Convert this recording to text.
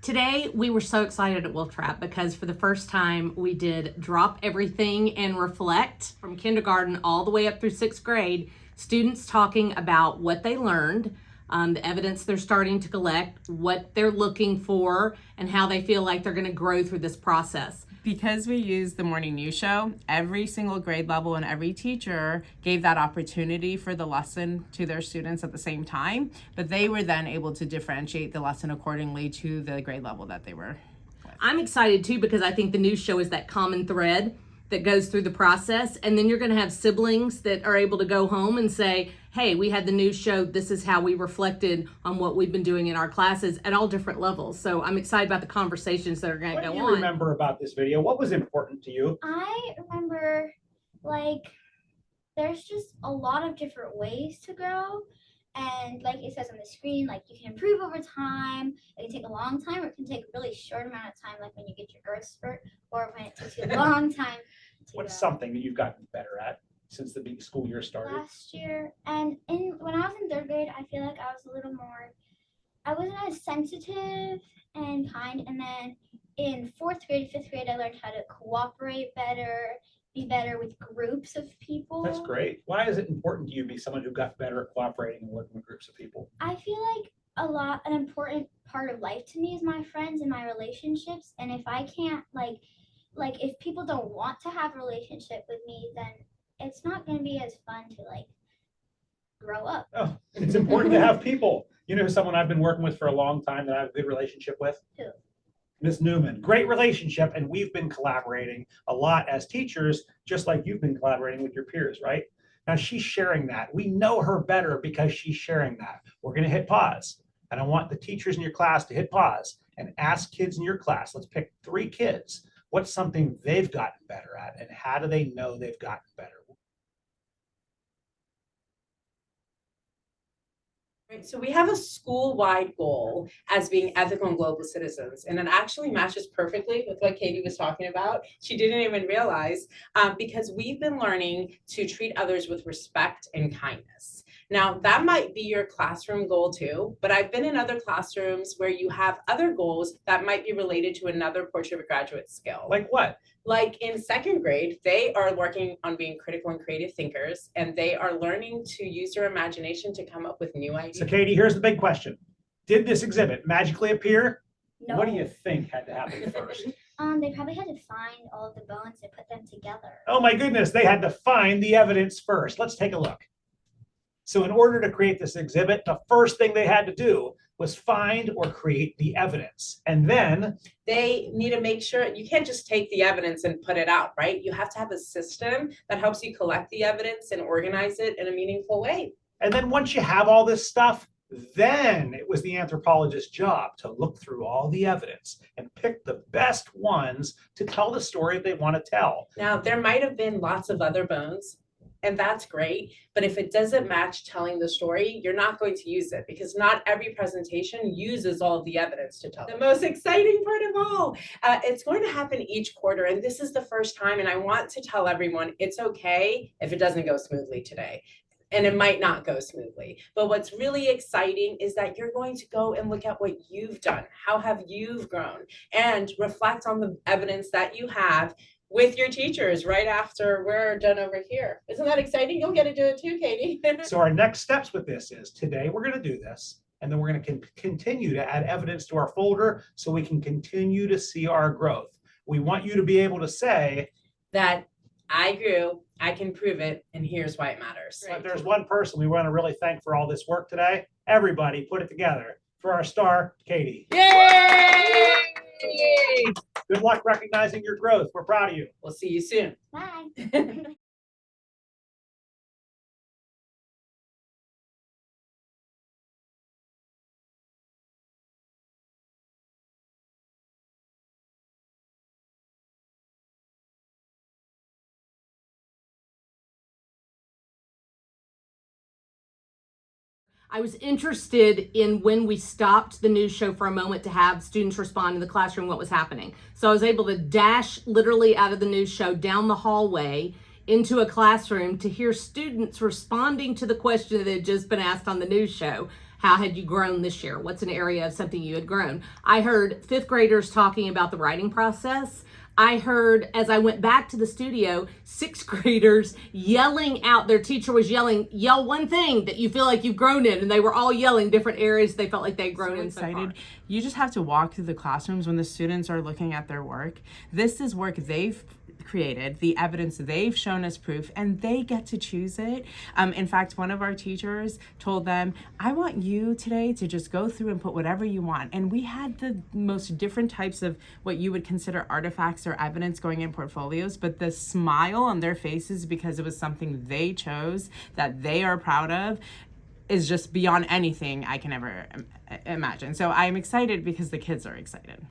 Today, we were so excited at Wolf Trap because for the first time, we did Drop Everything and Reflect from kindergarten all the way up through 6th grade. Students talking about what they learned, the evidence they're starting to collect, what they're looking for, and how they feel like they're going to grow through this process. Because we used the morning news show, every single grade level and every teacher gave that opportunity for the lesson to their students at the same time, but they were then able to differentiate the lesson accordingly to the grade level that they were with. I'm excited too because I think the news show is that common thread that goes through the process, and then you're going to have siblings that are able to go home and say, hey, we had the news show, this is how we reflected on what we've been doing in our classes at all different levels. So I'm excited about the conversations that are going to go on. What do you remember about this video? What was important to you? I remember, there's just a lot of different ways to grow. And like it says on the screen, you can improve over time. It can take a long time, or it can take a really short amount of time, like when you get your growth spurt, or when it takes you a long time. What's something that you've gotten better at since the big school year started? Last year, and when I was in 3rd grade, I feel like I was a little more, I wasn't as sensitive and kind. And then in 4th grade, 5th grade, I learned how to cooperate better, be better with groups of people. That's great. Why is it important to you to be someone who got better at cooperating and working with groups of people? I feel like an important part of life to me is my friends and my relationships. And if I can't, if people don't want to have a relationship with me, then it's not going to be as fun to grow up. Oh, it's important to have people. You know someone I've been working with for a long time that I have a good relationship with? Who? Ms. Newman. Great relationship, and we've been collaborating a lot as teachers, just like you've been collaborating with your peers, right? Now she's sharing that. We know her better because she's sharing that. We're going to hit pause, and I want the teachers in your class to hit pause and ask kids in your class. Let's pick 3 kids. What's something they've gotten better at, and how do they know they've gotten better? Right, so we have a school-wide goal as being ethical and global citizens, and it actually matches perfectly with what Katie was talking about. She didn't even realize, because we've been learning to treat others with respect and kindness. Now, that might be your classroom goal too, but I've been in other classrooms where you have other goals that might be related to another portion of a graduate skill. Like what? Like in 2nd grade, they are working on being critical and creative thinkers, and they are learning to use their imagination to come up with new ideas. So Katie, here's the big question. Did this exhibit magically appear? No. What do you think had to happen first? They probably had to find all of the bones and put them together. Oh my goodness, they had to find the evidence first. Let's take a look. So in order to create this exhibit, the first thing they had to do was find or create the evidence. And then they need to make sure you can't just take the evidence and put it out, right? You have to have a system that helps you collect the evidence and organize it in a meaningful way. And then once you have all this stuff, then it was the anthropologist's job to look through all the evidence and pick the best ones to tell the story they want to tell. Now, there might have been lots of other bones, and that's great, but if it doesn't match telling the story, you're not going to use it because not every presentation uses all of the evidence to tell. The most exciting part of all, it's going to happen each quarter, and this is the first time, and I want to tell everyone it's okay if it doesn't go smoothly today. And it might not go smoothly. But what's really exciting is that you're going to go and look at what you've done. How have you grown? And reflect on the evidence that you have with your teachers right after we're done over here. Isn't that exciting? You'll get to do it too, Katie. So our next steps with this is today we're going to do this, and then we're going to continue to add evidence to our folder so we can continue to see our growth. We want you to be able to say that I grew, I can prove it, and here's why it matters. But there's one person we want to really thank for all this work today. Everybody put it together. For our star, Katie. Yay! Good luck recognizing your growth. We're proud of you. We'll see you soon. Bye. I was interested in when we stopped the news show for a moment to have students respond in the classroom what was happening. So I was able to dash literally out of the news show down the hallway into a classroom to hear students responding to the question that had just been asked on the news show. How had you grown this year? What's an area of something you had grown? I heard fifth graders talking about the writing process. I heard, as I went back to the studio, sixth graders yelling out. Their teacher was yelling, yell one thing that you feel like you've grown in. And they were all yelling different areas they felt like they'd grown in so far. You just have to walk through the classrooms when the students are looking at their work. This is work they've created, the evidence they've shown as proof, and they get to choose it. In fact, one of our teachers told them, I want you today to just go through and put whatever you want. And we had the most different types of what you would consider artifacts or evidence going in portfolios, but the smile on their faces because it was something they chose that they are proud of is just beyond anything I can ever imagine. So I'm excited because the kids are excited.